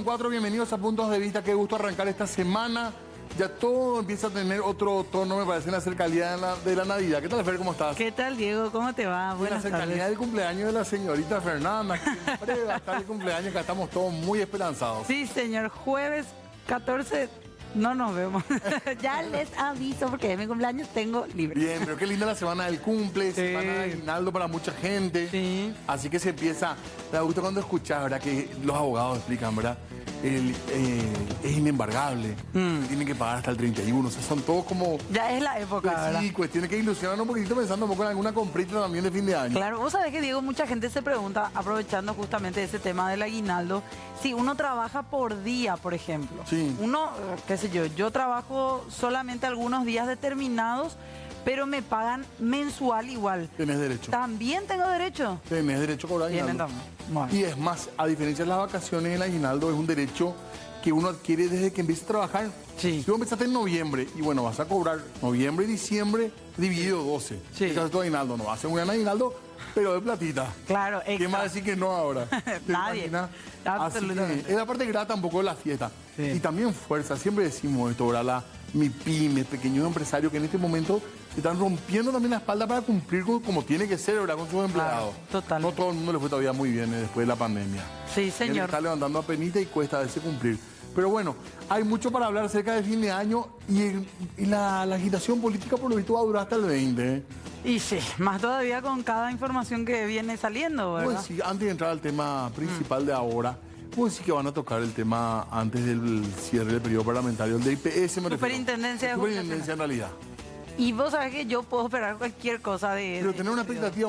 24, bienvenidos a Puntos de Vista. Qué gusto arrancar esta semana. Ya todo empieza a tener otro tono, me parece, en la cercanía de la Navidad. ¿Qué tal, Fer? ¿Cómo estás? ¿Qué tal, Diego? ¿Cómo te va? Buenas tardes. La cercanía del cumpleaños de la señorita Fernanda. Siempre va a estar el cumpleaños, que estamos todos muy esperanzados. Sí, señor. Jueves 14 no nos vemos. Ya les aviso porque de mi cumpleaños tengo libre. Bien, pero qué linda la semana del cumple, Sí. semana de aguinaldo para mucha gente. Sí. Así que se empieza. Me gusta cuando escuchás, ¿verdad? Que los abogados explican, ¿verdad? Es inembargable. Tienen que pagar hasta el 31. O sea, son todos como... Ya es la época, Pues ¿verdad? sí, cuestiones que ilusionan un poquito pensando un poco en alguna comprita también de fin de año. Claro, vos sabés que, Diego, mucha gente se pregunta, aprovechando justamente ese tema del aguinaldo, si uno trabaja por día, por ejemplo. Sí. Uno, qué sé yo trabajo solamente algunos días determinados, pero me pagan mensual igual. Tenés derecho. ¿También tengo derecho? Tenés derecho a cobrar Tienen aguinaldo. también. Bueno. Y es más, a diferencia de las vacaciones, el aguinaldo es un derecho que uno adquiere desde que empieza a trabajar. Sí. Si vos empezaste en noviembre y bueno, vas a cobrar noviembre y diciembre dividido 12. Sí. Ese es tu aguinaldo, no va a ser un gran aguinaldo, pero de platita. Claro, ¿Quién va a decir que no ahora? ¿Te Nadie. imaginas? Así Absolutamente. que es la parte grata un poco de la fiesta. Sí. Y también fuerza, siempre decimos esto, ¿verdad? Mi pyme, pequeños empresarios que en este momento se están rompiendo también la espalda para cumplir como tiene que ser, ¿verdad? Con sus empleados. total. No todo el mundo le fue todavía muy bien después de la pandemia. Sí, Él señor. está levantando a penita y cuesta a veces cumplir. Pero bueno, hay mucho para hablar cerca del fin de año y la agitación política por lo visto va a durar hasta el 20. ¿Eh? Y sí, más todavía con cada información que viene saliendo, ¿verdad? Pues sí, antes de entrar al tema principal de ahora, pues sí que van a tocar el tema antes del cierre del periodo parlamentario, el de IPS, me refiero. Superintendencia de Superintendencia en realidad. Y vos sabés que yo puedo esperar cualquier cosa de... Pero tener una expectativa,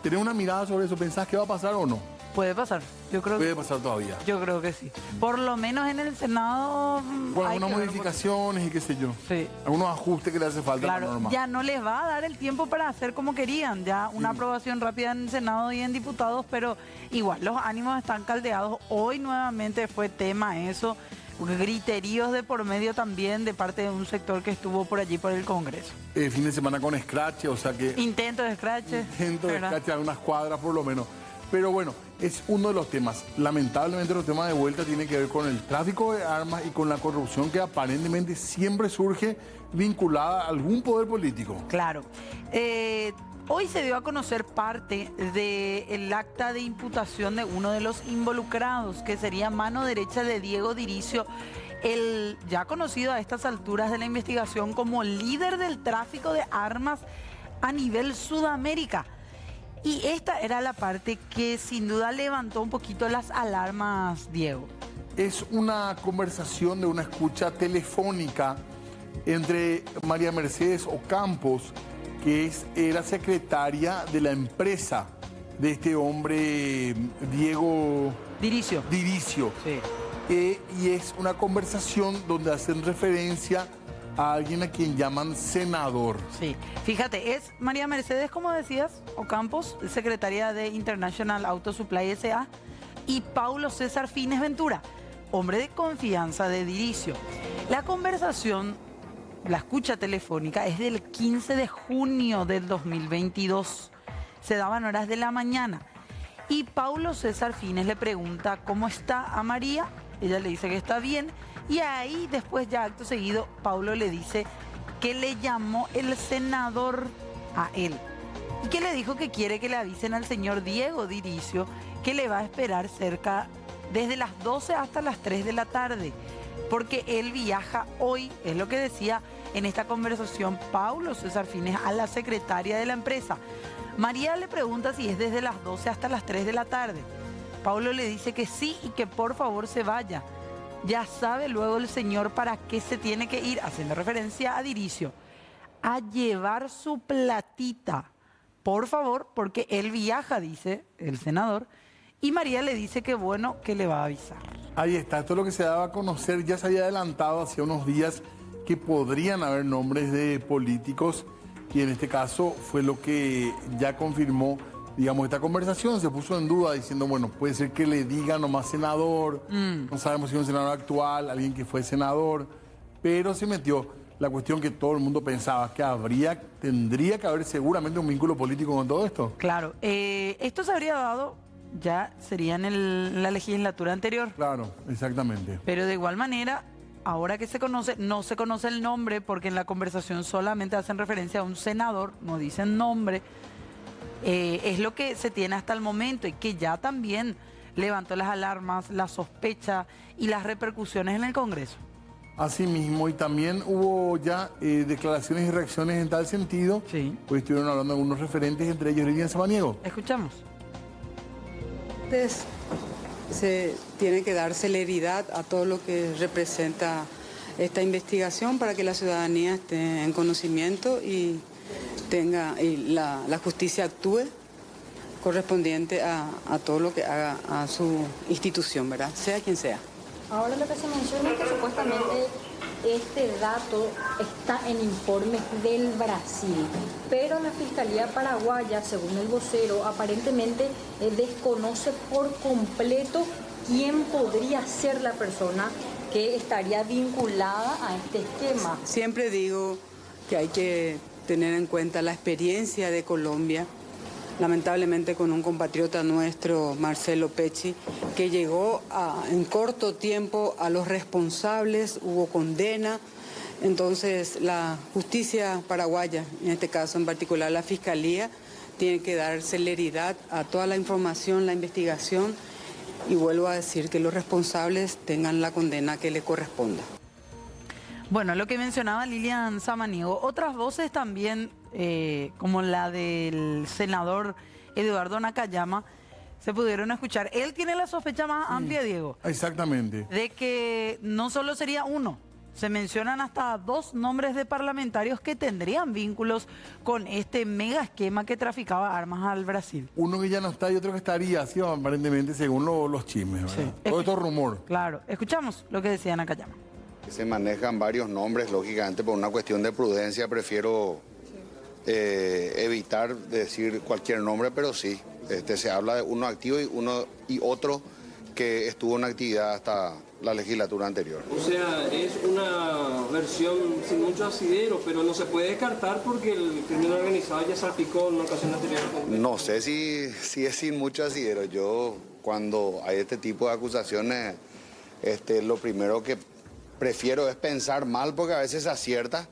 tener una mirada sobre eso, ¿pensás que va a pasar o no? Puede pasar, Puede pasar todavía. yo creo que sí. Por lo menos en el Senado... Con hay algunas que ver modificaciones y qué sé yo. Sí. Algunos ajustes que le hace falta a la Claro, norma. ya no les va a dar el tiempo para hacer como querían, ya una aprobación rápida en el Senado y en diputados, pero igual los ánimos están caldeados. Hoy nuevamente fue tema eso, griteríos de por medio también de parte de un sector que estuvo por allí por el Congreso. Fin de semana con scratch, o sea que... Intento de scratch. Intento de ¿verdad? scratch a unas cuadras por lo menos. Pero bueno, es uno de los temas. Lamentablemente los temas de vuelta tienen que ver con el tráfico de armas y con la corrupción que aparentemente siempre surge vinculada a algún poder político. Claro. Hoy se dio a conocer parte del acta de imputación de uno de los involucrados, que sería mano derecha de Diego Diricio, el ya conocido a estas alturas de la investigación como líder del tráfico de armas a nivel Sudamérica. Y esta era la parte que sin duda levantó un poquito las alarmas, Diego. Es una conversación de una escucha telefónica entre María Mercedes Ocampos, que es la secretaria de la empresa de este hombre, Diego Diricio. Diricio. Sí. Y es una conversación donde hacen referencia a alguien a quien llaman senador. Sí, fíjate, es María Mercedes, como decías, Ocampos, secretaria de International Auto Supply S.A., y Paulo César Fines Ventura, hombre de confianza de Diricio. La conversación, la escucha telefónica, es del 15 de junio del 2022. Se daban horas de la mañana. Y Paulo César Fines le pregunta cómo está a María. Ella le dice que está bien. Y ahí después, ya acto seguido, Paulo le dice que le llamó el senador a él. Y que le dijo que quiere que le avisen al señor Diego Diricio que le va a esperar cerca desde las 12 hasta las 3 de la tarde. Porque él viaja hoy, es lo que decía en esta conversación Paulo César Fines a la secretaria de la empresa. María le pregunta si es desde las 12 hasta las 3 de la tarde. Paulo le dice que sí y que por favor se vaya. Ya sabe luego el señor para qué se tiene que ir, haciendo referencia a Diricio, a llevar su platita, por favor, porque él viaja, dice el senador, y María le dice que bueno, que le va a avisar. Ahí está, esto es lo que se daba a conocer, ya se había adelantado hace unos días que podrían haber nombres de políticos y en este caso fue lo que ya confirmó, digamos, esta conversación. Se puso en duda diciendo, bueno, puede ser que le diga nomás senador, no sabemos si es un senador actual, alguien que fue senador, pero se metió la cuestión que todo el mundo pensaba, que tendría que haber seguramente un vínculo político con todo esto. Claro, esto se habría dado ya sería en la legislatura anterior. Claro, exactamente. Pero de igual manera, ahora que se conoce, no se conoce el nombre porque en la conversación solamente hacen referencia a un senador, no dicen nombre. Es lo que se tiene hasta el momento y que ya también levantó las alarmas, la sospecha y las repercusiones en el Congreso. Así mismo, y también hubo ya declaraciones y reacciones en tal sentido. Sí. Pues estuvieron hablando algunos referentes, entre ellos Lilian Samaniego. Escuchamos. Se tiene que dar celeridad a todo lo que representa esta investigación para que la ciudadanía esté en conocimiento y la justicia actúe correspondiente a todo lo que haga a su institución, ¿verdad? Sea quien sea. Ahora lo que se menciona es que supuestamente este dato está en informes del Brasil, pero la Fiscalía Paraguaya, según el vocero, aparentemente desconoce por completo quién podría ser la persona que estaría vinculada a este esquema. Siempre digo que hay que tener en cuenta la experiencia de Colombia, lamentablemente con un compatriota nuestro, Marcelo Pecci, que llegó en corto tiempo a los responsables, hubo condena. Entonces la justicia paraguaya, en este caso en particular la Fiscalía, tiene que dar celeridad a toda la información, la investigación, y vuelvo a decir que los responsables tengan la condena que le corresponda. Bueno, lo que mencionaba Lilian Samaniego, otras voces también, como la del senador Eduardo Nakayama, se pudieron escuchar. Él tiene la sospecha más amplia, Diego. Exactamente. De que no solo sería uno, se mencionan hasta 2 nombres de parlamentarios que tendrían vínculos con este mega esquema que traficaba armas al Brasil. Uno que ya no está y otro que estaría, así aparentemente, según los chismes, ¿verdad? Sí. Todo esto es rumor. Claro, escuchamos lo que decía Nakayama. Se manejan varios nombres, lógicamente, por una cuestión de prudencia prefiero evitar decir cualquier nombre, pero sí, se habla de uno activo y otro que estuvo en actividad hasta la legislatura anterior. O sea, es una versión sin mucho asidero, pero no se puede descartar porque el crimen organizado ya salpicó en una ocasión anterior. No sé si es sin mucho asidero. Yo, cuando hay este tipo de acusaciones, lo primero que prefiero es pensar mal porque a veces se acierta,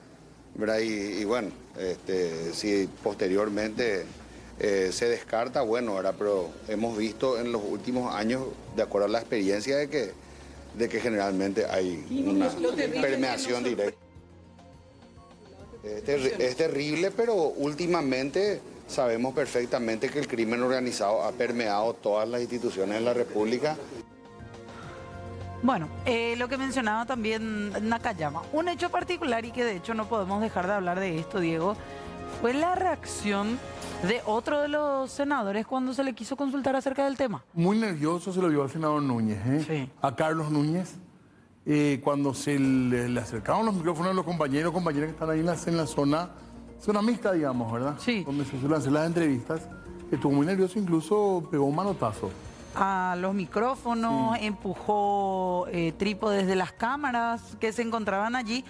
¿verdad? Y bueno, si posteriormente se descarta, bueno, ¿verdad? Pero hemos visto en los últimos años, de acuerdo a la experiencia, de que generalmente hay una permeación directa. Es terrible, pero últimamente sabemos perfectamente que el crimen organizado ha permeado todas las instituciones de la República. Bueno, lo que mencionaba también Nakayama, un hecho particular y que de hecho no podemos dejar de hablar de esto, Diego, fue la reacción de otro de los senadores cuando se le quiso consultar acerca del tema. Muy nervioso se lo vio al senador Núñez, Sí. A Carlos Núñez, cuando se le acercaban los micrófonos a los compañeros que están ahí en la zona mixta, digamos, ¿verdad? Sí. Donde se suelen hacer las entrevistas. Estuvo muy nervioso, incluso pegó un manotazo. A los micrófonos, Sí. empujó trípodes de las cámaras que se encontraban allí,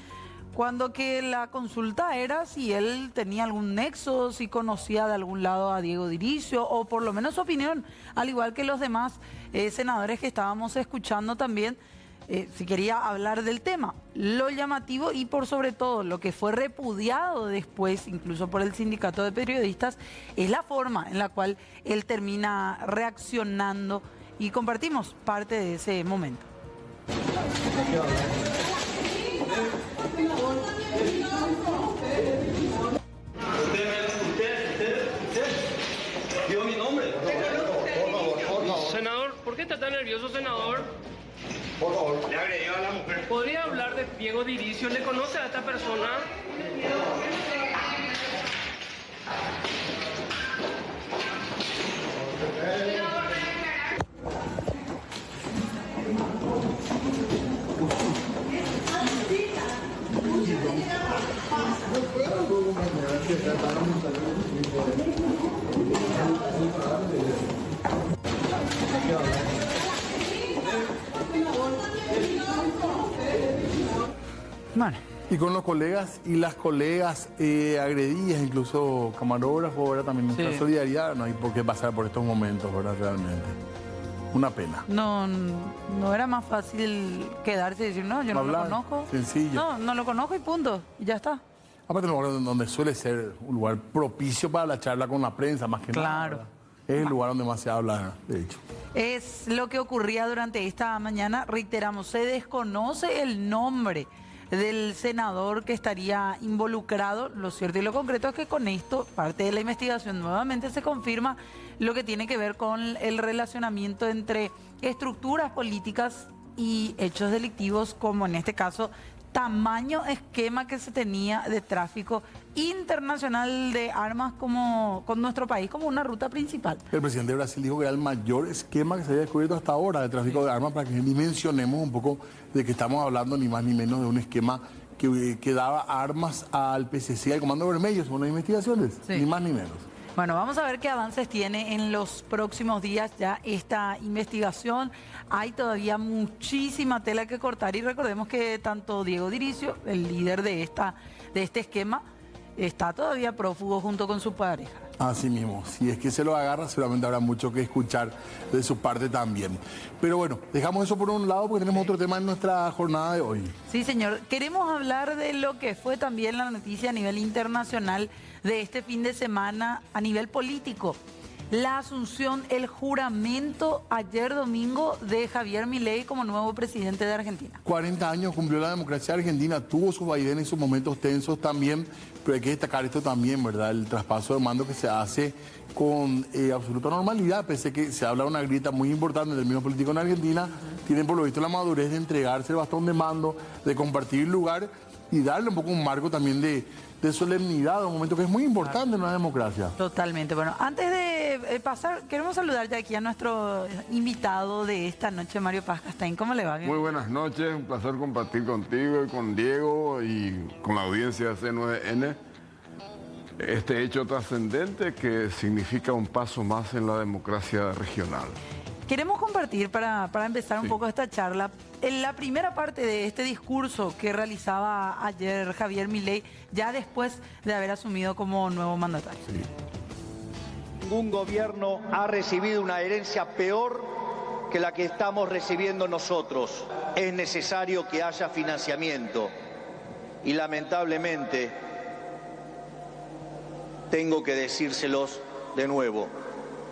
cuando que la consulta era si él tenía algún nexo, si conocía de algún lado a Diego Diricio, o por lo menos su opinión, al igual que los demás senadores que estábamos escuchando también, si quería hablar del tema. Lo llamativo y por sobre todo lo que fue repudiado después, incluso por el sindicato de periodistas, es la forma en la cual él termina reaccionando, y compartimos parte de ese momento. ¿Dio mi nombre? Senador, ¿por qué está tan nervioso, senador? Por favor, le agredió a la mujer. ¿Podría hablar de Diego Diricio? ¿Le conoce a esta persona? Bueno, Y con los colegas y las colegas agredidas, incluso camarógrafos, ¿verdad? También nuestra solidaridad, no hay por qué pasar por estos momentos, ¿verdad? Realmente. Una pena. No era más fácil quedarse y decir, no, yo no lo conozco. Sencillo. No lo conozco y punto. Y ya está. Aparte, un lugar donde suele ser un lugar propicio para la charla con la prensa, más que nada. Claro. Es el lugar donde más se habla, de hecho. Es lo que ocurría durante esta mañana. Reiteramos, se desconoce el nombre del senador que estaría involucrado. Lo cierto y lo concreto es que con esto, parte de la investigación, nuevamente se confirma lo que tiene que ver con el relacionamiento entre estructuras políticas y hechos delictivos, como en este caso, tamaño esquema que se tenía de tráfico internacional de armas como con nuestro país como una ruta principal. El presidente de Brasil dijo que era el mayor esquema que se había descubierto hasta ahora de tráfico de armas, para que dimensionemos un poco de que estamos hablando ni más ni menos de un esquema que daba armas al PCC, al Comando Vermelho, según las investigaciones, ni más ni menos. Bueno, vamos a ver qué avances tiene en los próximos días ya esta investigación. Hay todavía muchísima tela que cortar y recordemos que tanto Diego Diricio, el líder de este esquema, está todavía prófugo junto con su pareja. Así mismo, si es que se lo agarra, seguramente habrá mucho que escuchar de su parte también. Pero bueno, dejamos eso por un lado porque tenemos otro tema en nuestra jornada de hoy. Sí, señor. Queremos hablar de lo que fue también la noticia a nivel internacional de este fin de semana a nivel político. La asunción, el juramento ayer domingo de Javier Milei como nuevo presidente de Argentina. 40 años cumplió la democracia argentina, tuvo sus vaivenes y sus momentos tensos también, pero hay que destacar esto también, ¿verdad? El traspaso de mando que se hace con absoluta normalidad, pese a que se habla de una grieta muy importante en términos políticos en Argentina, tienen por lo visto la madurez de entregarse el bastón de mando, de compartir el lugar y darle un poco un marco también de solemnidad, un momento que es muy importante en una democracia. Totalmente. Bueno, antes de pasar, queremos saludar ya aquí a nuestro invitado de esta noche, Mario Paz Castaín. ¿Cómo le va? Muy buenas noches, un placer compartir contigo y con Diego y con la audiencia de C9N este hecho trascendente que significa un paso más en la democracia regional. Queremos compartir, para empezar un poco esta charla, en la primera parte de este discurso que realizaba ayer Javier Milei, ya después de haber asumido como nuevo mandatario. Sí. Ningún gobierno ha recibido una herencia peor que la que estamos recibiendo nosotros. Es necesario que haya financiamiento y lamentablemente tengo que decírselos de nuevo,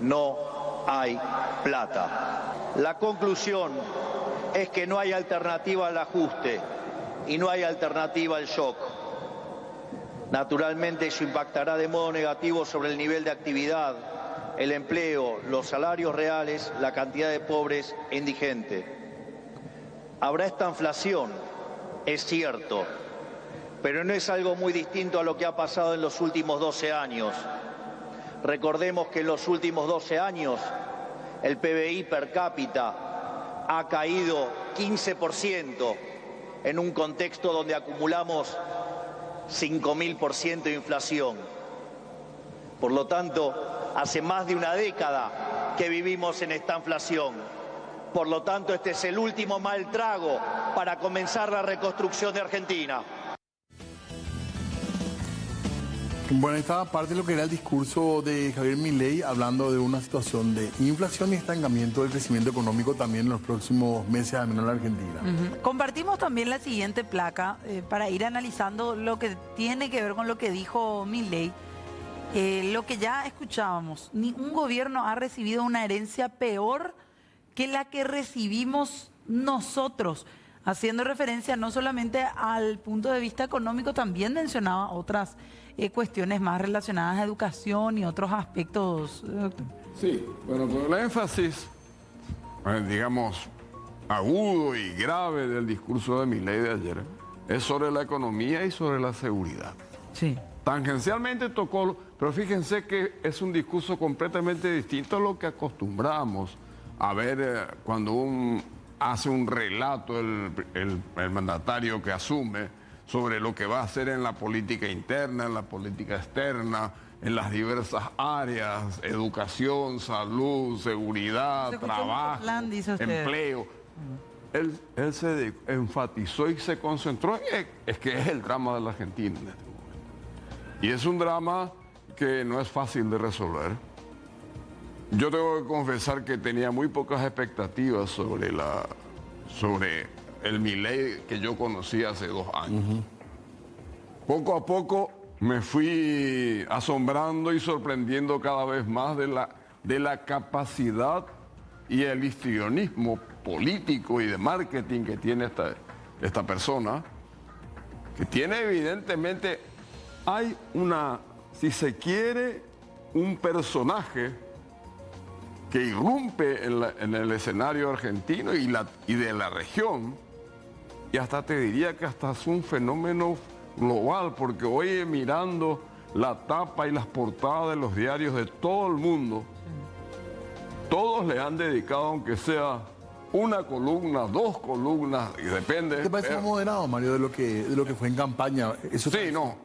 no hay plata. La conclusión es que no hay alternativa al ajuste y no hay alternativa al shock. Naturalmente eso impactará de modo negativo sobre el nivel de actividad, el empleo, los salarios reales, la cantidad de pobres e indigentes. Habrá esta inflación, es cierto, pero no es algo muy distinto a lo que ha pasado en los últimos 12 años. Recordemos que en los últimos 12 años el PBI per cápita ha caído 15% en un contexto donde acumulamos 5.000% de inflación. Por lo tanto, hace más de una década que vivimos en esta inflación. Por lo tanto, este es el último mal trago para comenzar la reconstrucción de Argentina. Bueno, esta parte de lo que era el discurso de Javier Milei, hablando de una situación de inflación y estancamiento del crecimiento económico también en los próximos meses, al menos en la Argentina. Compartimos también la siguiente placa para ir analizando lo que tiene que ver con lo que dijo Milei. Lo que ya escuchábamos, ningún gobierno ha recibido una herencia peor que la que recibimos nosotros, haciendo referencia no solamente al punto de vista económico, también mencionaba otras cuestiones más relacionadas a educación y otros aspectos. Sí, bueno, pero el énfasis, digamos, agudo y grave del discurso de Milei de ayer es sobre la economía y sobre la seguridad. Sí. Tangencialmente tocó, pero fíjense que es un discurso completamente distinto a lo que acostumbramos a ver cuando hace un relato el mandatario que asume sobre lo que va a hacer en la política interna, en la política externa, en las diversas áreas, educación, salud, seguridad, trabajo, empleo. él se enfatizó y se concentró es que es el drama de la Argentina en este momento. Y es un drama que no es fácil de resolver. Yo tengo que confesar que tenía muy pocas expectativas sobre el Milei que yo conocí hace 2 años. Poco a poco me fui asombrando y sorprendiendo cada vez más de la capacidad y el histrionismo político y de marketing que tiene esta persona, que tiene evidentemente, hay si se quiere, un personaje que irrumpe en el escenario argentino y de la región, y hasta te diría que hasta es un fenómeno global, porque hoy mirando la tapa y las portadas de los diarios de todo el mundo, todos le han dedicado, aunque sea una columna, 2 columnas, y depende. ¿Te parece más moderado, Mario, de lo que fue en campaña? Eso sí, no.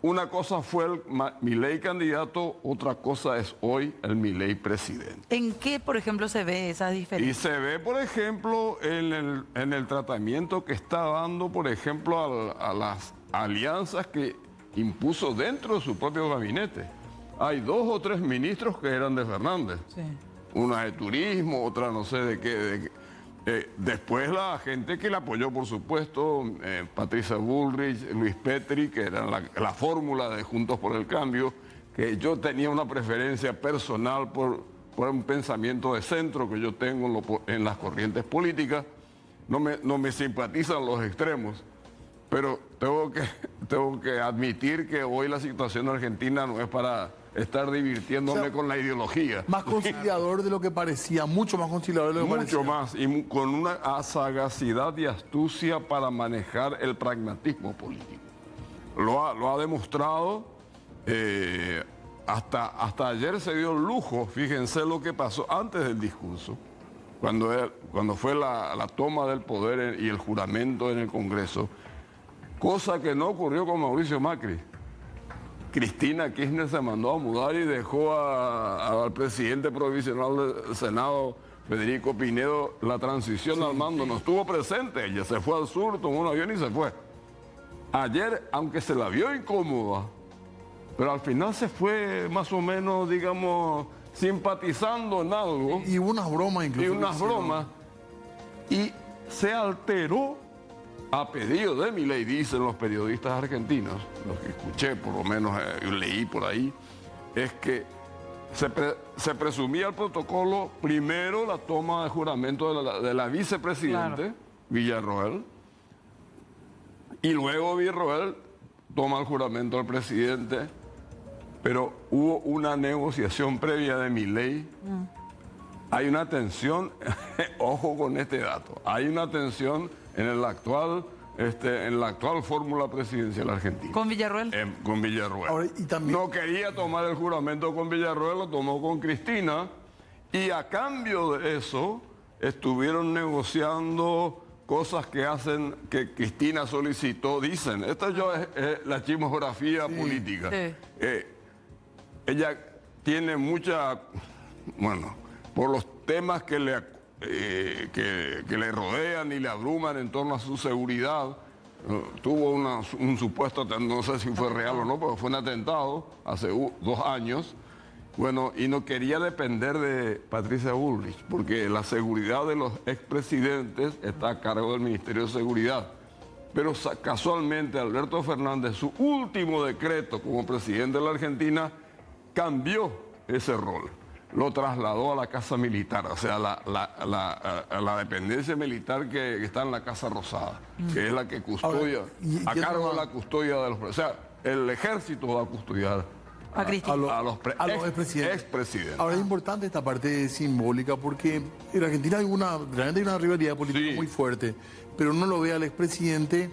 Una cosa fue el Milei candidato, otra cosa es hoy el Milei presidente. ¿En qué, por ejemplo, se ve esa diferencia? Y se ve, por ejemplo, en el tratamiento que está dando, por ejemplo, a las alianzas que impuso dentro de su propio gabinete. Hay 2 o 3 ministros que eran de Fernández. Sí. Una de turismo, otra no sé de qué. Después la gente que le apoyó, por supuesto, Patricia Bullrich, Luis Petri, que eran la fórmula de Juntos por el Cambio, que yo tenía una preferencia personal por un pensamiento de centro que yo tengo en las corrientes políticas. No me simpatizan los extremos, pero tengo que admitir que hoy la situación argentina no es para estar divirtiéndome con la ideología. Más conciliador de lo que parecía, mucho más conciliador de lo que parecía. Mucho más, y con una sagacidad y astucia para manejar el pragmatismo político. Lo ha demostrado, hasta ayer se dio el lujo, fíjense lo que pasó antes del discurso, cuando fue la toma del poder y el juramento en el Congreso, cosa que no ocurrió con Mauricio Macri. Cristina Kirchner se mandó a mudar y dejó al presidente provisional del Senado, Federico Pinedo, la transición al mando. No estuvo presente, ella se fue al sur, tomó un avión y se fue. Ayer, aunque se la vio incómoda, pero al final se fue más o menos, digamos, simpatizando en algo. Y unas bromas incluso. Y unas bromas. Y se alteró a pedido de Milei, dicen los periodistas argentinos, los que escuché, por lo menos leí por ahí, es que se presumía el protocolo, primero la toma de juramento de la vicepresidente, claro, Villarroel, y luego Villarroel toma el juramento del presidente, pero hubo una negociación previa de Milei. Hay una tensión, ojo con este dato, hay una tensión en la actual fórmula presidencial argentina. ¿Con Villarroel? Con Villarroel. Ahora, y también... No quería tomar el juramento con Villarroel, lo tomó con Cristina, y a cambio de eso estuvieron negociando cosas que Cristina solicitó. Dicen, esta es la chismografía política. Sí. Ella tiene por los temas que le rodean y le abruman en torno a su seguridad, tuvo un supuesto, no sé si fue real o no, pero fue un atentado hace 2 años, y no quería depender de Patricia Bullrich, porque la seguridad de los expresidentes está a cargo del Ministerio de Seguridad. Pero casualmente Alberto Fernández, su último decreto como presidente de la Argentina, cambió ese rol. Lo trasladó a la Casa Militar, o sea, a la dependencia militar que está en la Casa Rosada, que es la que custodia, a cargo de la custodia de los... O sea, el ejército va a custodiar a los expresidentes. Ahora es importante esta parte simbólica, porque en Argentina realmente hay una rivalidad política muy fuerte, pero uno lo ve al expresidente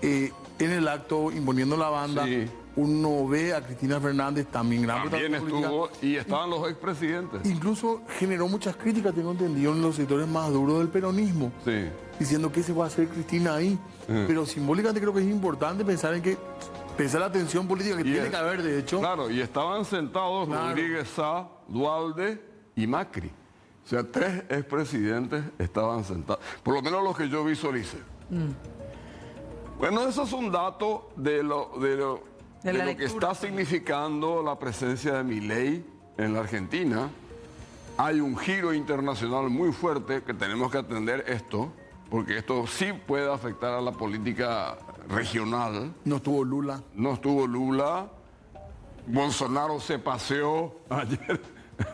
en el acto imponiendo la banda. Sí. Uno ve a Cristina Fernández también estuvo, y estaban los expresidentes. Incluso generó muchas críticas, tengo entendido, en los sectores más duros del peronismo. Sí. Diciendo que se va a hacer Cristina ahí. Pero simbólicamente creo que es importante pensar la tensión política que tiene que haber, de hecho. Claro, y estaban sentados Rodríguez Sá, Duhalde y Macri. sea, 3 expresidentes estaban sentados, por lo menos los que yo visualicé. Bueno, eso es un dato de lo que está significando la presencia de Milei en la Argentina. Hay un giro internacional muy fuerte que tenemos que atender esto, porque esto sí puede afectar a la política regional. No estuvo Lula. No estuvo Lula. Bolsonaro se paseó ayer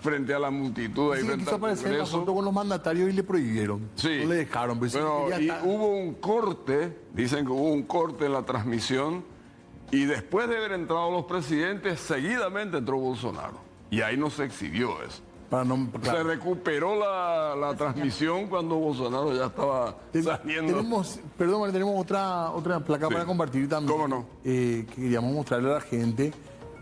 frente a la multitud ahí Sí, frente quiso al aparecer en la Congreso. foto con los mandatarios y le prohibieron. Sí. No le dejaron. Pues, Bueno, ya y está. hubo un corte, dicen que hubo un corte en la transmisión, y después de haber entrado los presidentes, seguidamente entró Bolsonaro. Y ahí no se exhibió eso. Para no, claro. Se recuperó la transmisión cuando Bolsonaro ya estaba saliendo. Perdón, María, tenemos otra placa Sí. para compartir también. ¿Cómo no? Que queríamos mostrarle a la gente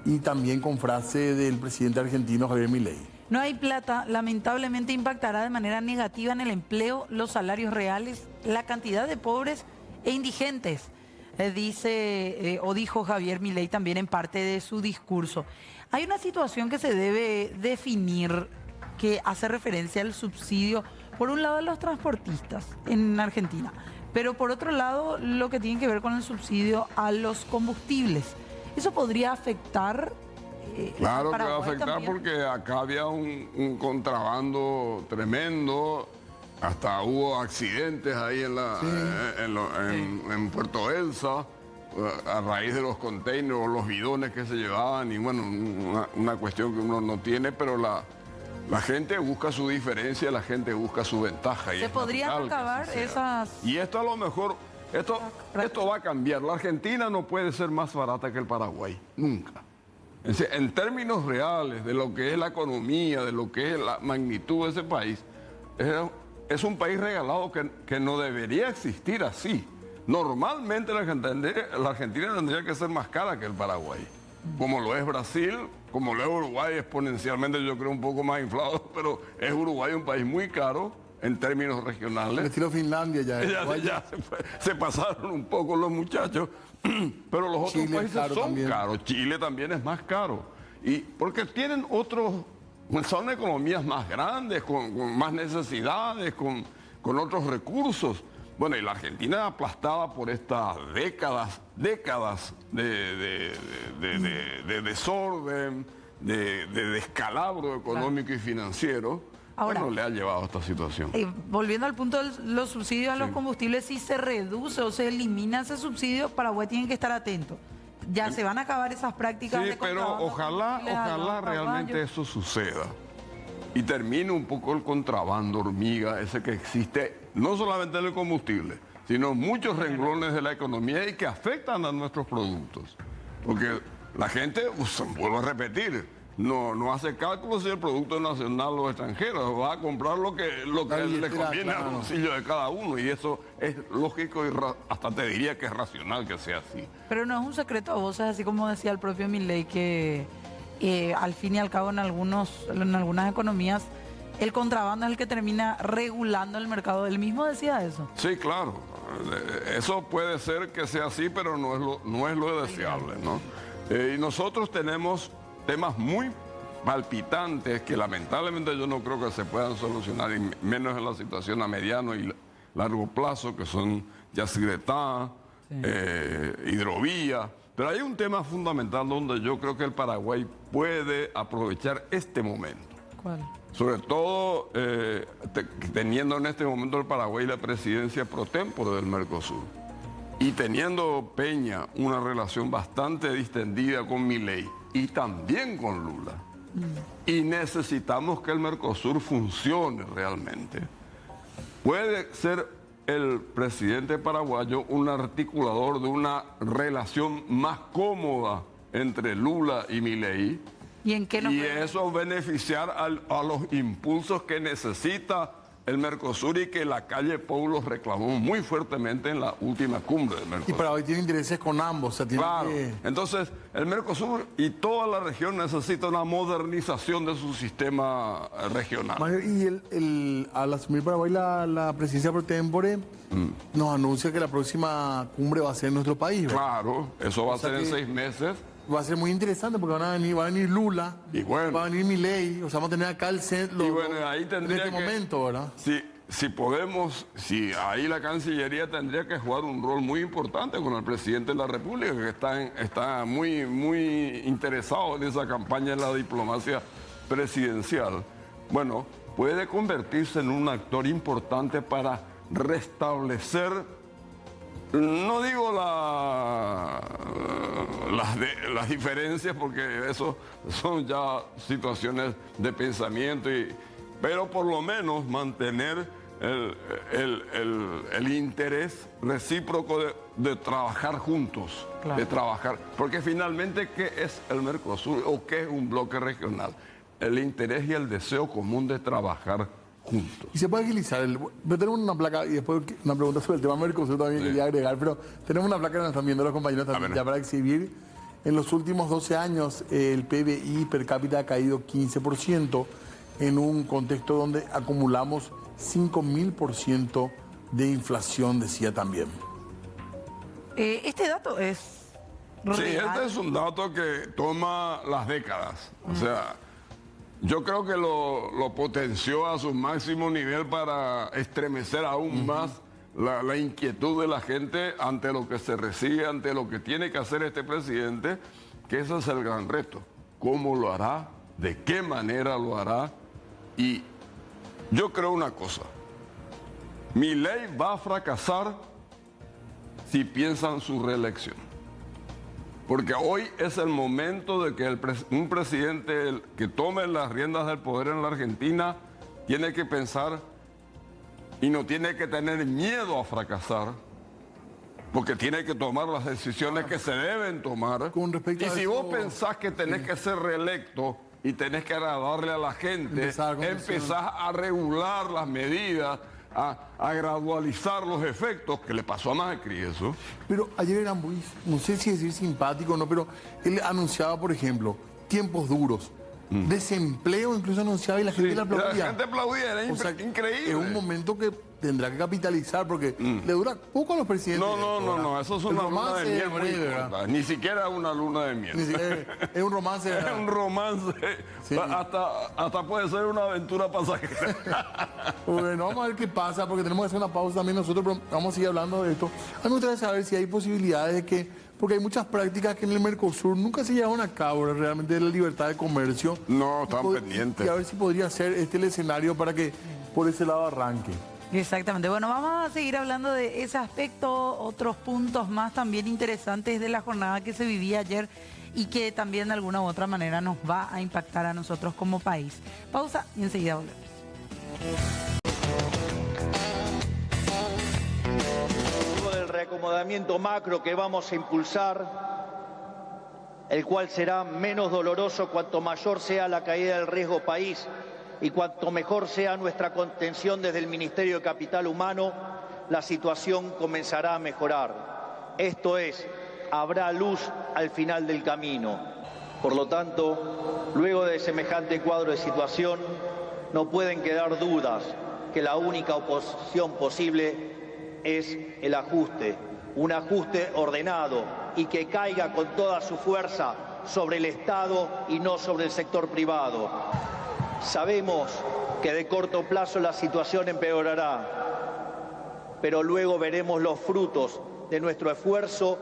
y también con frase del presidente argentino Javier Milei. No hay plata, lamentablemente impactará de manera negativa en el empleo, los salarios reales, la cantidad de pobres e indigentes, dijo Javier Milei también en parte de su discurso. Hay una situación que se debe definir que hace referencia al subsidio, por un lado a los transportistas en Argentina, pero por otro lado lo que tiene que ver con el subsidio a los combustibles. ¿Eso podría afectar? Claro que va a Paraguay afectar también? porque acá había un contrabando tremendo, hasta hubo accidentes ahí en Puerto Elsa, a raíz de los containers o los bidones que se llevaban, y bueno, una cuestión que uno no tiene, pero la gente busca su diferencia, la gente busca su ventaja. Y ¿Se es podrían natural que acabar así sea. esas? Y esto a lo mejor, esto va a cambiar. La Argentina no puede ser más barata que el Paraguay, nunca. Es decir, en términos reales de lo que es la economía, de lo que es la magnitud de ese país, es un país regalado que no debería existir así. Normalmente la Argentina tendría que ser más cara que el Paraguay, como lo es Brasil, como lo es Uruguay exponencialmente, yo creo un poco más inflado, pero es Uruguay un país muy caro en términos El regionales. estilo Finlandia ya. Ya se pasaron un poco los muchachos, pero los otros Chile países caro son también. caros. Chile también es más caro. Y porque tienen son economías más grandes, con más necesidades, con otros recursos. Bueno, y la Argentina aplastada por estas décadas de desorden, de descalabro económico y financiero. Ahora, bueno, le ha llevado a esta situación. Volviendo al punto de los subsidios a los combustibles, si se reduce o se elimina ese subsidio, Paraguay tiene que estar atento. Ya se van a acabar esas prácticas Sí, de pero contrabando ojalá de combustibles a los realmente paraguayos. eso suceda y termine un poco el contrabando hormiga ese que existe, no solamente en el combustible, sino en muchos renglones de la economía y que afectan a nuestros productos. Porque la gente, vuelvo a repetir, no hace cálculos si el producto es nacional o extranjero, va a comprar lo que le conviene al bolsillo de cada uno, y eso es lógico y hasta te diría que es racional que sea así. Pero no es un secreto a voces, así como decía el propio Milei, que al fin y al cabo en algunas economías el contrabando es el que termina regulando el mercado. Él mismo decía eso. Sí, claro. Eso puede ser que sea así, pero no es lo deseable, ¿no? Y nosotros tenemos temas muy palpitantes que lamentablemente yo no creo que se puedan solucionar, y menos en la situación a mediano y largo plazo, que son Yacyretá, hidrovía. Pero hay un tema fundamental donde yo creo que el Paraguay puede aprovechar este momento. ¿Cuál? Sobre todo teniendo en este momento el Paraguay la presidencia pro tempore del Mercosur. Y teniendo Peña una relación bastante distendida con Milei y también con Lula. Y necesitamos que el Mercosur funcione realmente. Puede ser el presidente paraguayo un articulador de una relación más cómoda entre Lula y Milei. ¿Y en qué nos Y puede- eso beneficiar a los impulsos que necesita el Mercosur y que la calle Pou los reclamó muy fuertemente en la última cumbre del Y Mercosur. Paraguay tiene intereses con ambos. O sea, tiene Claro. que- Entonces, el Mercosur y toda la región necesita una modernización de su sistema regional. Mayor, y al asumir Paraguay la presidencia pro tempore, nos anuncia que la próxima cumbre va a ser en nuestro país, ¿verdad? Claro, eso va a sea ser en que- 6 meses. va a ser muy interesante porque va a venir Lula, Y bueno. va a venir Milei, o sea, vamos a tener acá el centro Y bueno, ahí en tendría este que- momento, ¿verdad? Si ahí la Cancillería tendría que jugar un rol muy importante con el presidente de la República, que está muy, muy interesado en esa campaña de la diplomacia presidencial. Bueno, puede convertirse en un actor importante para restablecer, no digo las diferencias, porque eso son ya situaciones de pensamiento, pero por lo menos mantener el interés recíproco de trabajar juntos, Claro. de trabajar. Porque finalmente, ¿qué es el Mercosur o qué es un bloque regional? El interés y el deseo común de trabajar juntos. Y se puede agilizar. Pero tenemos una placa, y después una pregunta sobre el tema Mercosur también Sí. quería agregar, pero tenemos una placa que nos están viendo los compañeros también ver. ya para exhibir. En los últimos 12 años el PBI per cápita ha caído 15% en un contexto donde acumulamos 5.000% de inflación, decía también. Este dato es Sí, real. este es un dato que toma las décadas. O sea, yo creo que lo potenció a su máximo nivel para estremecer aún más la inquietud de la gente ante lo que se recibe, ante lo que tiene que hacer este presidente, que ese es el gran reto. ¿Cómo lo hará? ¿De qué manera lo hará? Y yo creo una cosa. Milei va a fracasar si piensa en su reelección. Porque hoy es el momento de que un presidente que tome las riendas del poder en la Argentina tiene que pensar y no tiene que tener miedo a fracasar, porque tiene que tomar las decisiones que se deben tomar. Con respecto Y a si eso- vos pensás que tenés que ser reelecto y tenés que agradarle a la gente, empezás a regular las medidas, a gradualizar los efectos, que le pasó a Macri eso. Pero ayer era muy, no sé si decir simpático o no, pero él anunciaba, por ejemplo, tiempos duros, desempleo incluso anunciaba y la gente le aplaudía. La gente aplaudía, era O sea, increíble. Es un momento que tendrá que capitalizar porque le dura poco a los presidentes. No, eso es El una luna romance de miel es muy breve, ¿verdad? corta. Ni siquiera una luna de miel. Ni siquiera- es un romance. Es ¿verdad? un romance. Sí. Hasta puede ser una aventura pasajera. Bueno, vamos a ver qué pasa, porque tenemos que hacer una pausa también nosotros, pero vamos a seguir hablando de esto. A mí me gustaría saber si hay posibilidades de que, porque hay muchas prácticas que en el Mercosur nunca se llevaron a cabo, realmente de la libertad de comercio. No, están Y pendientes. Y a ver si podría ser este el escenario para que por ese lado arranque. Exactamente. Bueno, vamos a seguir hablando de ese aspecto, otros puntos más también interesantes de la jornada que se vivía ayer y que también de alguna u otra manera nos va a impactar a nosotros como país. Pausa y enseguida volvemos. Del reacomodamiento macro que vamos a impulsar, el cual será menos doloroso cuanto mayor sea la caída del riesgo país y cuanto mejor sea nuestra contención desde el Ministerio de Capital Humano, la situación comenzará a mejorar. Esto es, habrá luz al final del camino. Por lo tanto, luego de semejante cuadro de situación, no pueden quedar dudas que la única oposición posible es el ajuste, un ajuste ordenado y que caiga con toda su fuerza sobre el Estado y no sobre el sector privado. Sabemos que de corto plazo la situación empeorará, pero luego veremos los frutos de nuestro esfuerzo,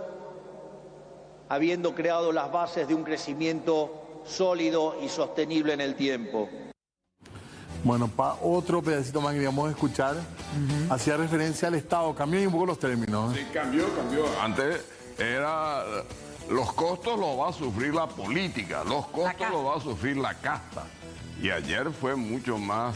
habiendo creado las bases de un crecimiento sólido y sostenible en el tiempo. Bueno, para otro pedacito más que queríamos escuchar, hacía referencia al Estado, cambió un poco los términos. Sí, cambió. Antes era los costos los va a sufrir la política, los costos los va a sufrir la casta. Y ayer fue mucho más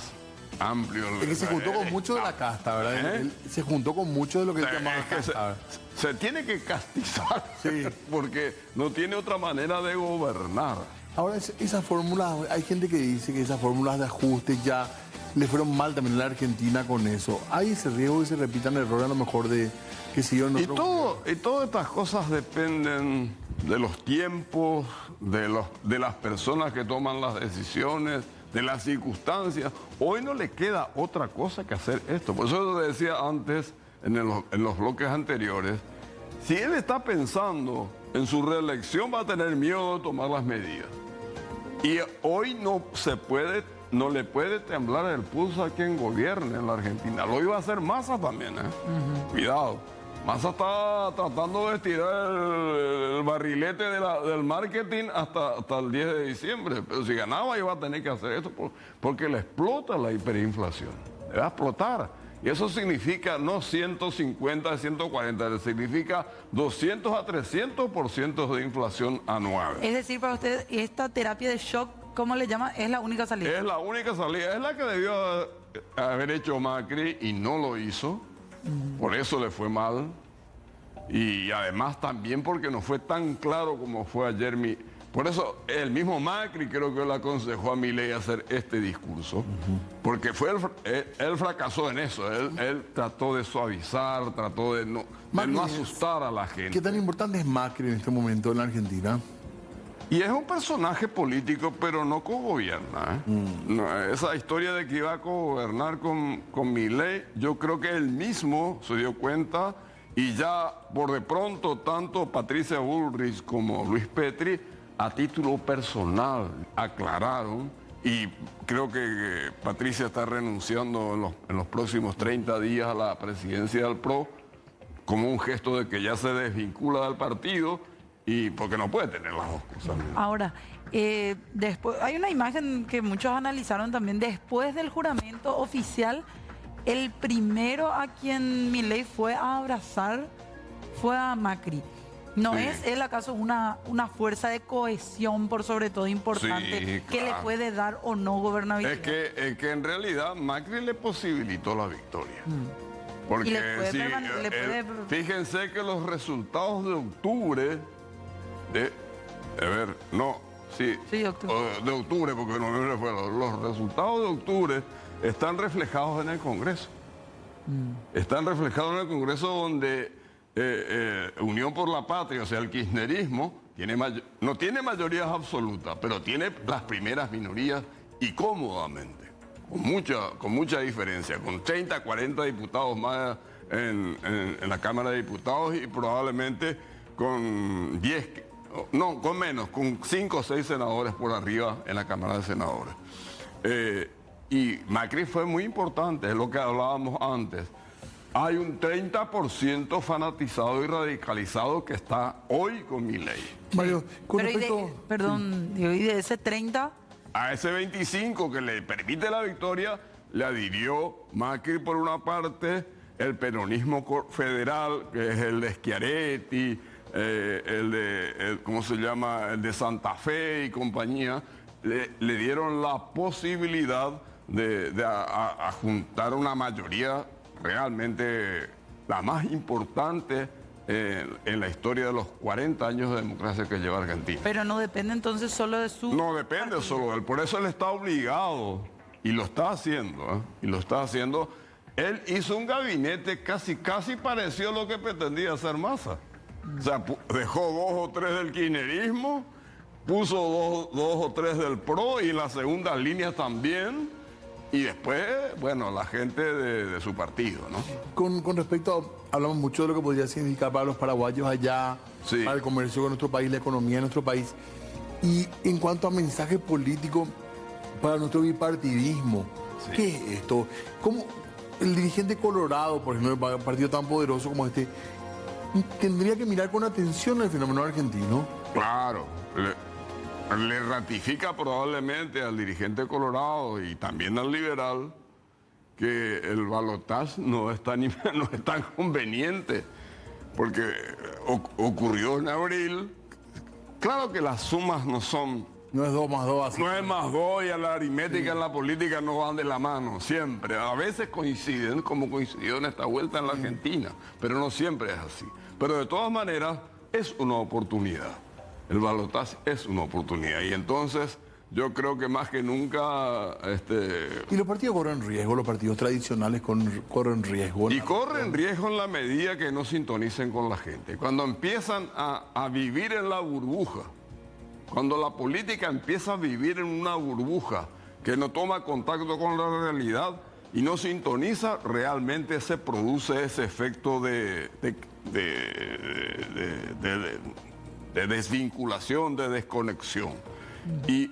amplio. Es que se juntó con mucho de la casta, ¿verdad? Él se juntó con mucho de lo que él llamaba Es que casta. se tiene que castizar, Sí. porque no tiene otra manera de gobernar. Ahora, esas fórmulas, hay gente que dice que esas fórmulas de ajuste ya le fueron mal también a la Argentina con eso. Hay ese riesgo de que se repitan errores a lo mejor de que siguieron Y todas estas cosas dependen de los tiempos, de las personas que toman las decisiones, de las circunstancias. Hoy no le queda otra cosa que hacer esto. Por eso te decía antes, en los bloques anteriores, si él está pensando en su reelección, va a tener miedo de tomar las medidas. Y hoy no le puede temblar el pulso a quien gobierne en la Argentina. Lo iba a hacer Massa también, Cuidado. Massa está tratando de estirar el barrilete del marketing hasta el 10 de diciembre. Pero si ganaba iba a tener que hacer esto porque le explota la hiperinflación. Le va a explotar. Y eso significa no 150, 140, significa 200 a 300% de inflación anual. Es decir, para usted, esta terapia de shock, ¿cómo le llama? Es la única salida. Es la única salida. Es la que debió haber hecho Macri y no lo hizo. Por eso le fue mal. Y además también porque no fue tan claro como fue ayer. Por eso el mismo Macri creo que le aconsejó a Milei hacer este discurso. Porque él fracasó en eso. Él trató de suavizar, trató de no asustar a la gente. ¿Qué tan importante es Macri en este momento en la Argentina? Y es un personaje político, pero no cogobierna. No, esa historia de que iba a cogobernar con Milei, yo creo que él mismo se dio cuenta y ya por de pronto tanto Patricia Bullrich como Luis Petri a título personal aclararon, y creo que Patricia está renunciando en los próximos 30 días a la presidencia del PRO como un gesto de que ya se desvincula del partido. Y porque no puede tener las dos cosas. Ahora, después hay una imagen que muchos analizaron también. Después del juramento oficial, el primero a quien Milei fue a abrazar fue a Macri. ¿No Sí. es él acaso una fuerza de cohesión por sobre todo importante Sí, que le claro. puede dar o no gobernabilidad? Es que en realidad Macri le posibilitó la victoria. Porque Y le puede si, le puede- fíjense que los resultados de octubre, de octubre, porque noviembre fue, los resultados de octubre están reflejados en el Congreso. Están reflejados en el Congreso donde Unión por la Patria, o sea, el kirchnerismo, no tiene mayorías absolutas, pero tiene las primeras minorías y cómodamente, con mucha diferencia, con 30, 40 diputados más en la Cámara de Diputados y probablemente con 5 o 6 senadores por arriba en la Cámara de Senadores. Y Macri fue muy importante, es lo que hablábamos antes. Hay un 30% fanatizado y radicalizado que está hoy con Milei. Mario, con Pero respecto... y de ese 30, A ese 25 que le permite la victoria, le adhirió Macri por una parte, el peronismo federal, que es el de Schiaretti, ¿cómo se llama? El de Santa Fe y compañía, le dieron la posibilidad de juntar una mayoría realmente la más importante en la historia de los 40 años de democracia que lleva Argentina. pero no depende entonces solo de su... No depende solo de él, por eso él está obligado, y lo está haciendo, y lo está haciendo. Él hizo un gabinete casi parecido a lo que pretendía hacer Massa. O sea, dejó 2 o 3 del kirchnerismo, puso 2 o 3 del PRO y en las segundas líneas también. Y después, bueno, la gente de su partido, ¿no? Con respecto, hablamos mucho de lo que podría significar para los paraguayos allá, Sí. para el comercio con nuestro país, la economía de nuestro país. Y en cuanto a mensaje político para nuestro bipartidismo, Sí. ¿qué es esto? ¿Cómo el dirigente colorado, por ejemplo, un partido tan poderoso como este, tendría que mirar con atención el fenómeno argentino? Claro, le ratifica probablemente al dirigente colorado y también al liberal que el balotaje no es tan conveniente, porque ocurrió en abril. Claro que las sumas no son... No es 2 más 2 así. No es más 2 y a la aritmética en la política no van de la mano, siempre. A veces coinciden, como coincidió en esta vuelta en la Argentina, pero no siempre es así. Pero de todas maneras es una oportunidad. El balotaje es una oportunidad. Y entonces yo creo que más que nunca... Y los partidos corren riesgo, los partidos tradicionales corren riesgo. Y corren riesgo en la medida que no sintonicen con la gente. Cuando empiezan a vivir en la burbuja, cuando la política empieza a vivir en una burbuja que no toma contacto con la realidad y no sintoniza, realmente se produce ese efecto de de desvinculación, de desconexión. Y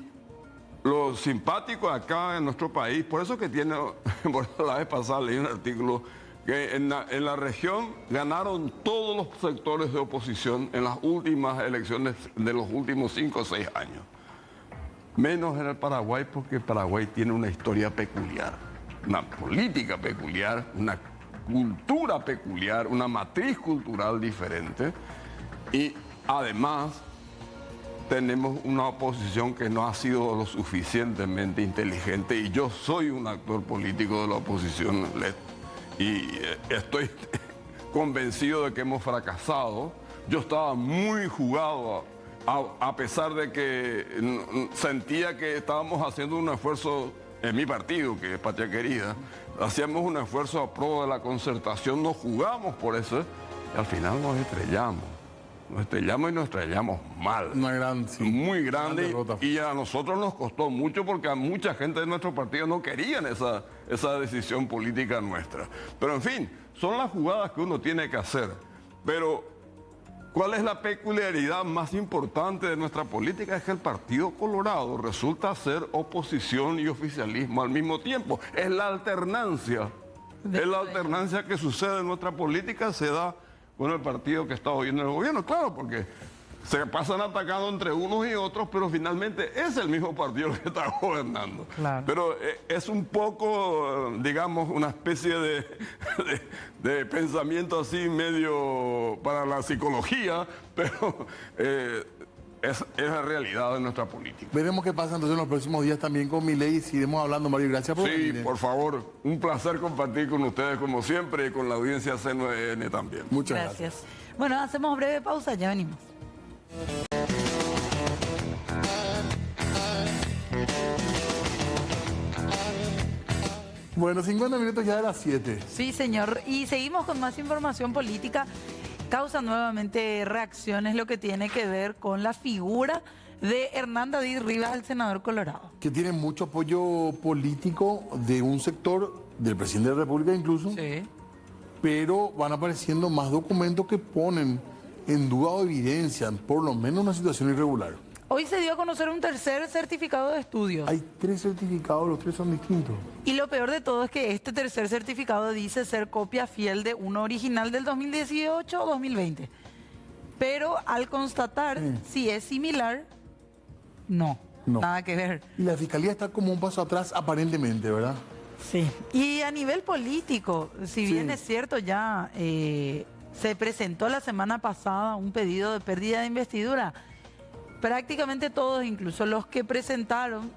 lo simpático acá en nuestro país, por eso que tiene, por la vez pasada leí un artículo, que en la región ganaron todos los sectores de oposición en las últimas elecciones de los últimos 5 o 6 años. Menos en el Paraguay, porque Paraguay tiene una historia peculiar, una política peculiar, una cultura peculiar, una matriz cultural diferente, y además tenemos una oposición que no ha sido lo suficientemente inteligente, y yo soy un actor político de la oposición y estoy convencido de que hemos fracasado. Yo estaba muy jugado a pesar de que sentía que estábamos haciendo un esfuerzo en mi partido, que es Patria Querida, hacíamos un esfuerzo a prueba de la concertación, nos jugamos por eso, y al final nos estrellamos. Nos estrellamos y nos estrellamos mal. Una gran, sí, muy grande. Gran Y a nosotros nos costó mucho porque a mucha gente de nuestro partido no querían esa decisión política nuestra. Pero en fin, son las jugadas que uno tiene que hacer. Pero ¿cuál es la peculiaridad más importante de nuestra política? Es que el Partido Colorado resulta ser oposición y oficialismo al mismo tiempo. Es la alternancia. Es la alternancia que sucede en nuestra política, se da con el partido que está hoy en el gobierno. Claro, porque se pasan atacando entre unos y otros, pero finalmente es el mismo partido el que está gobernando. Claro. Pero es un poco, digamos, una especie de pensamiento así medio para la psicología, pero es la realidad de nuestra política. Veremos qué pasa entonces en los próximos días también con Milei y seguiremos hablando, Mario. Gracias por venir. Sí, por favor, un placer compartir con ustedes como siempre y con la audiencia C9N también. Muchas gracias. Bueno, hacemos breve pausa, ya venimos. Bueno, 50 minutos ya de las 7. Sí, señor. Y seguimos con más información política. Causa nuevamente reacciones lo que tiene que ver con la figura de Hernán David Rivas, el senador colorado. Que tiene mucho apoyo político de un sector del presidente de la República incluso. Sí. Pero van apareciendo más documentos que ponen en duda o evidencian por lo menos una situación irregular. Hoy se dio a conocer un tercer certificado de estudios. Hay 3 certificados, los 3 son distintos. Y lo peor de todo es que este tercer certificado dice ser copia fiel de uno original del 2018 o 2020. Pero al constatar si es similar, no, nada que ver. Y la Fiscalía está como un paso atrás aparentemente, ¿verdad? Sí. Y a nivel político, si bien es cierto ya se presentó la semana pasada un pedido de pérdida de investidura, prácticamente todos, incluso los que presentaron,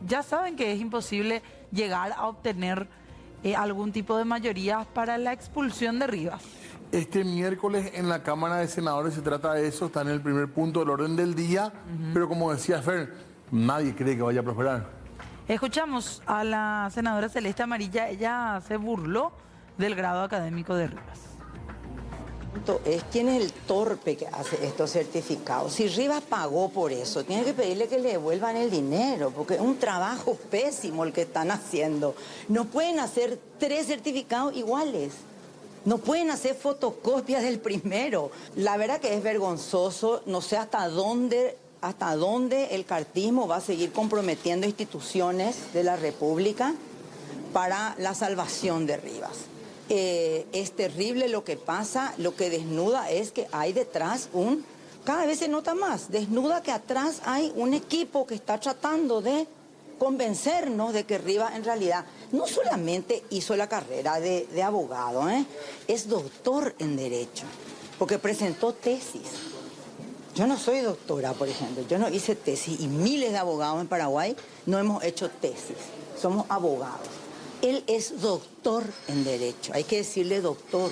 ya saben que es imposible llegar a obtener algún tipo de mayoría para la expulsión de Rivas. Este miércoles en la Cámara de Senadores se trata de eso, está en el primer punto del orden del día, pero como decía Fer, nadie cree que vaya a prosperar. Escuchamos a la senadora Celeste Amarilla, ella se burló del grado académico de Rivas. Es quién es el torpe que hace estos certificados. Si Rivas pagó por eso, tiene que pedirle que le devuelvan el dinero, porque es un trabajo pésimo el que están haciendo. No pueden hacer 3 certificados iguales. No pueden hacer fotocopias del primero. La verdad que es vergonzoso. No sé hasta dónde el cartismo va a seguir comprometiendo instituciones de la República para la salvación de Rivas. Es terrible lo que pasa, lo que desnuda es que hay detrás cada vez se nota más, desnuda que atrás hay un equipo que está tratando de convencernos de que Rivas en realidad no solamente hizo la carrera de abogado, es doctor en Derecho, porque presentó tesis. Yo no soy doctora, por ejemplo, yo no hice tesis y miles de abogados en Paraguay no hemos hecho tesis, somos abogados. Él es doctor en Derecho, hay que decirle doctor.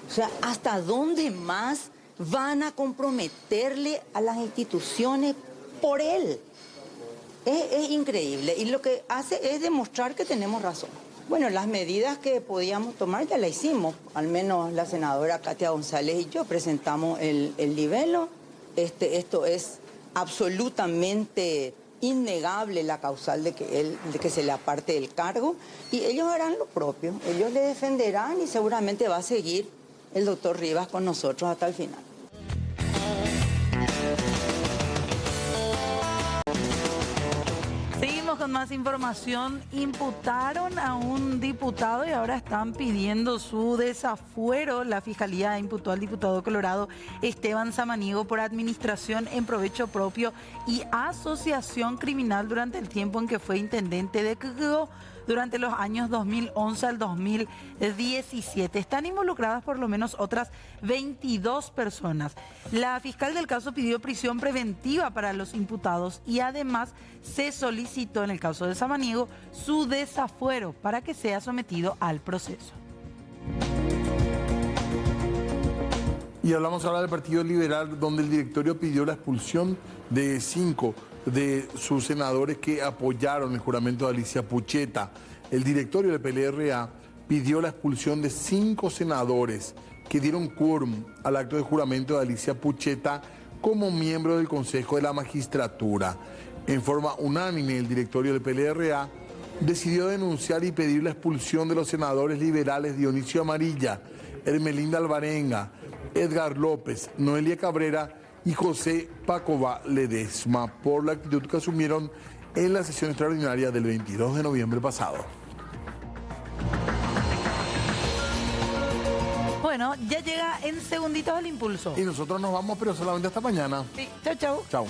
O sea, ¿hasta dónde más van a comprometerle a las instituciones por él? Es increíble y lo que hace es demostrar que tenemos razón. Bueno, las medidas que podíamos tomar ya las hicimos, al menos la senadora Katia González y yo presentamos el libelo. Esto es absolutamente innegable la causal de que se le aparte del cargo y ellos harán lo propio, ellos le defenderán y seguramente va a seguir el doctor Rivas con nosotros hasta el final. Seguimos con más información. Imputaron a un diputado y ahora están pidiendo su desafuero. La Fiscalía imputó al diputado colorado Esteban Samaniego por administración en provecho propio y asociación criminal durante el tiempo en que fue intendente de Quito durante los años 2011 al 2017. Están involucradas por lo menos otras 22 personas. La fiscal del caso pidió prisión preventiva para los imputados y además se solicitó en el caso de Samaniego su desafuero para que sea sometido al proceso. Y hablamos ahora del Partido Liberal, donde el directorio pidió la expulsión de 5 de sus senadores que apoyaron el juramento de Alicia Pucheta. El directorio del PLRA pidió la expulsión de 5 senadores que dieron quórum al acto de juramento de Alicia Pucheta como miembro del Consejo de la Magistratura. En forma unánime, el directorio del PLRA decidió denunciar y pedir la expulsión de los senadores liberales Dionisio Amarilla, Hermelinda Alvarenga, Edgar López, Noelia Cabrera y José Pacova Ledesma por la actitud que asumieron en la sesión extraordinaria del 22 de noviembre pasado. Bueno, ya llega en segunditos el impulso. Y nosotros nos vamos, pero solamente hasta mañana. Sí, chau, chau. Chau.